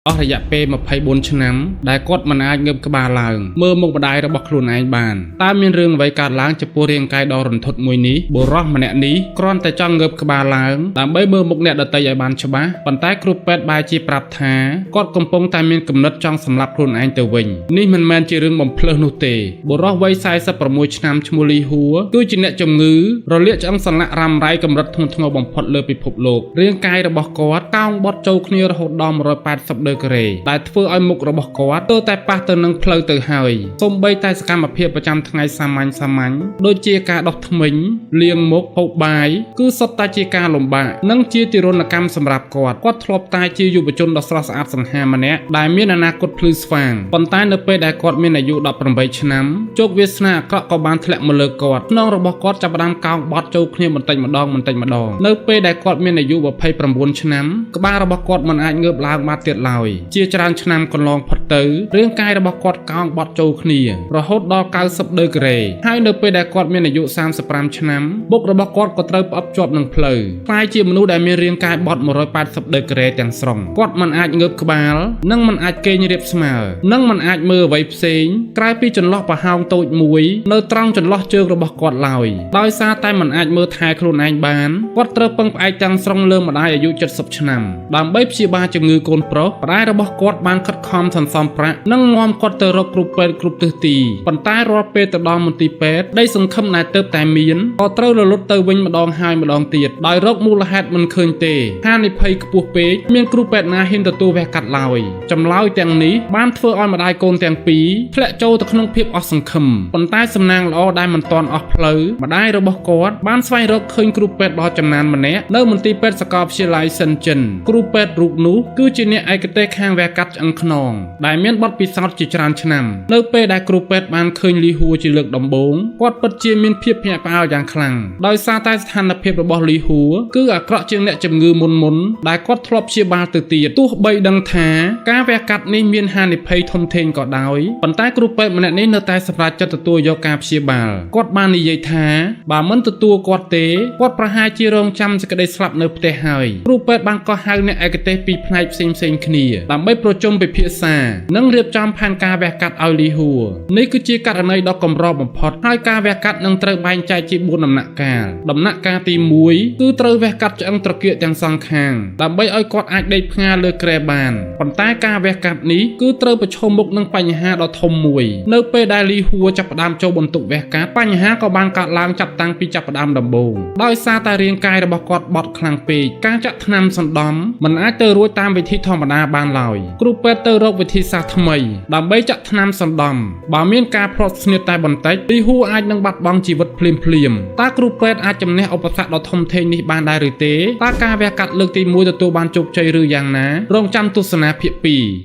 អស់រយៈពេល24ឆ្នាំដែលគាត់មិនអាចងើបក្បាលឡើងមើលមុខម្ដាយរបស់ខ្លួនឯងបានតើមានរឿងអ្វីកើតឡើងចំពោះរាងកាយដ៏រន្ធត់មួយនេះបុរសម្នាក់នេះគ្រាន់តែចង់ងើបក្បាលឡើងដើម្បីមើលមុខអ្នកដទៃឲ្យបានច្បាស់ប៉ុន្តែគ្រូពេទ្យបែរជាប្រាប់ថាគាត់កំពុងតែមានគំនិតចង់សម្លាប់ខ្លួនឯងទៅវិញនេះមិនមែនជារឿងបំភ្លើសនោះទេបុរសវ័យ46ឆ្នាំឈ្មោះលីហួរគឺជាអ្នកជំងឺរលាកឆ្អឹងសន្លាក់រ៉ាំរ៉ៃកម្រិតធ្ងន់ធ្ងរបំផុតលើពិភពលោករាងកាយរបស់គាត់កោងបត់ចូលគ្នារហូតដល់180ដឺក្រេដែលធ្វើឲ្យមុខរបស់គាត់ទើបតែប៉ះទៅនឹងផ្លូវទៅហើយសូម្បីតែសកម្មភាពប្រចាំថ្ងៃសាមញ្ញដូចជាការដោះធ្មេញលាងមុខហូបបាយគឺសុទ្ធតែជាការលំបាកនិងជាទារុណកម្មសម្រាប់គាត់ធ្លាប់តែជាយុវជនដ៏ស្រស់ស្អាតសង្ហាម្នាក់ដែលមានអនាគតភ្លឺស្វាងប៉ុន្តែនៅពេលដែលគាត់មានអាយុ18ឆ្នាំជោគវាសនាអាក្រក់ក៏បានធ្លាក់មកលើគាត់ក្នុងរបស់គាត់ចាប់ផ្ដើមកោងបត់ចូលគ្នាបន្តិចម្ដងនៅពេលដែលគាត់មានអាយុ29ឆ្នាំក្បាលរបស់គាត់មិនអាចងើបឡើងបានទៀតឡើយជាច្រើនឆ្នាំកន្លងផុតទៅរាងកាយរបស់គាត់កោងបត់ចូលគ្នារហូតដល់90ដឺក្រេហើយនៅពេលដែលគាត់មានអាយុ35ឆ្នាំមុខរបស់គាត់ក៏ត្រូវផ្អឹបជាប់នឹងផ្លូវខ្លាយជាមនុស្សដែលមានរាងកាយបត់180ដឺក្រេទាំងស្រុងគាត់មិនអាចងើបក្បាលនិងមិនអាចគេងរាបស្មើនិងមិនអាចមើលអ្វីផ្សេងក្រៅពីចន្លោះប្រហោងតូចមួយនៅត្រង់ចន្លោះជើងរបស់គាត់ឡើយដោយសារតែមិនអាចមើលថែខ្លួនឯងបានគាត់ត្រូវពឹងផ្អែកទាំងស្រុងលើម្ដាយអាយុ70ឆ្នាំដើម្បីព្យាបាលជំងឺកូនប្រុសម្ដាយរបស់គាត់បានខិតខំសន្សំប្រាក់និងនាំគាត់ទៅរកគ្រូពេទ្យគ្រប់ទិសទីប៉ុន្តែរាល់ពេលទៅដល់មន្ទីរពេទ្យដីសង្ឃឹមដែលទើបតែមានក៏ត្រូវរលត់ទៅវិញម្ដងហើយម្ដងទៀតដោយរកមូលហេតុមិនឃើញទេហានិភ័យខ្ពស់ពេកមានគ្រូពេទ្យណាហ៊ានទទួលវះកាត់ឡើយចម្លើយទាំងនេះបានធ្វើឲ្យម្ដាយកូនទាំងពីរធ្លាក់ចូលទៅក្នុងភាពអស់សង្ឃឹមប៉ុន្តែសំណាងល្អដែលមិនទាន់អស់ផ្លូវម្ដាយរបស់គាត់បានស្វែងរកឃើញគ្រូពេទ្យដ៏ចំណានម្នាក់នៅមន្ទីរពេទ្យសាកលវិទ្យាល័យសិនចិនគ្រូពេទ្យរូបនោះគឺជាអ្នកឯកទេសខាងវះកាត់ឆ្អឹងខ្នងដែលមានបទពិសោធន៍ជាច្រើនឆ្នាំនៅពេលដែលគ្រូពេទ្យបានឃើញលីហួរជាលើកដំបូងគាត់ពិតជាមានភាពភ្ញាក់ផ្អើលយ៉ាងខ្លាំងដោយសារតែស្ថានភាពរបស់លីហួរគឺអាក្រក់ជាងអ្នកជំងឺមុនដែលគាត់ធ្លាប់ព្យាបាលទៅទៀតទោះបីដឹងថាការវះកាត់នេះមានហានិភ័យធំធេងក៏ដោយប៉ុន្តែគ្រូពេទ្យម្នាក់នេះនៅតែសម្រេចចិត្តទទួលយកការព្យាបាលគាត់បាននិយាយថាបើមិនទទួលគាត់ទេគាត់ប្រហែលជារងចាំសេចក្តីស្លាប់នៅផ្ទះហើយគ្រូពេទ្យបានកោះហៅអ្នកឯកទេសពីផ្នែកផ្សេងៗគ្នាដើម្បីប្រជុំពិភាក្សានិងរៀបចំផែនការវះកាត់ឲ្យលីហួរនេះគឺជាករណីដ៏កម្របំផុតហើយការវះកាត់នឹងត្រូវបែងចែកជា4ដំណាក់កាលដំណាក់កាលទី1គឺត្រូវវះកាត់ឆ្អឹងត្រគាកទាំងសងខាងដើម្បីឲ្យគាត់អាចដេកផ្ងាលើគ្រែបានប៉ុន្តែការវះកាត់នេះគឺត្រូវប្រឈមមុខនឹងបញ្ហាដ៏ធំមួយនៅពេលដែលលីហួរចាប់ផ្ដើមចូលបន្ទុកវះកាត់បញ្ហាក៏បានកើតឡើងចាប់តាំងពីចាប់ផ្ដើមដំបូងដោយសារតែរាងកាយរបស់គាត់បត់ខ្លាំងពេកការចាក់ថ្នាំសណ្ដំមិនអាចទៅរួចតាមវិធីធម្មតាបានឡើយគ្រូពេទ្យទៅរកវិធីសាស្ត្រថ្មីដើម្បីចាក់ថ្នាំសណ្ដំបើមានការផ្លត់ស្នៀតតែបន្តិចលីហួរអាចនឹងបាត់បង់ជីវិតភ្លាមតើគ្រូពេទ្យអាចជំនះឧបសគ្គដ៏ធំធេងនេះបានដែរឬទេតើការវះកាត់លើកទី1ទទួលបានជោគជ័យឬយ៉ាងណារងចាំទស្សនាភាគ2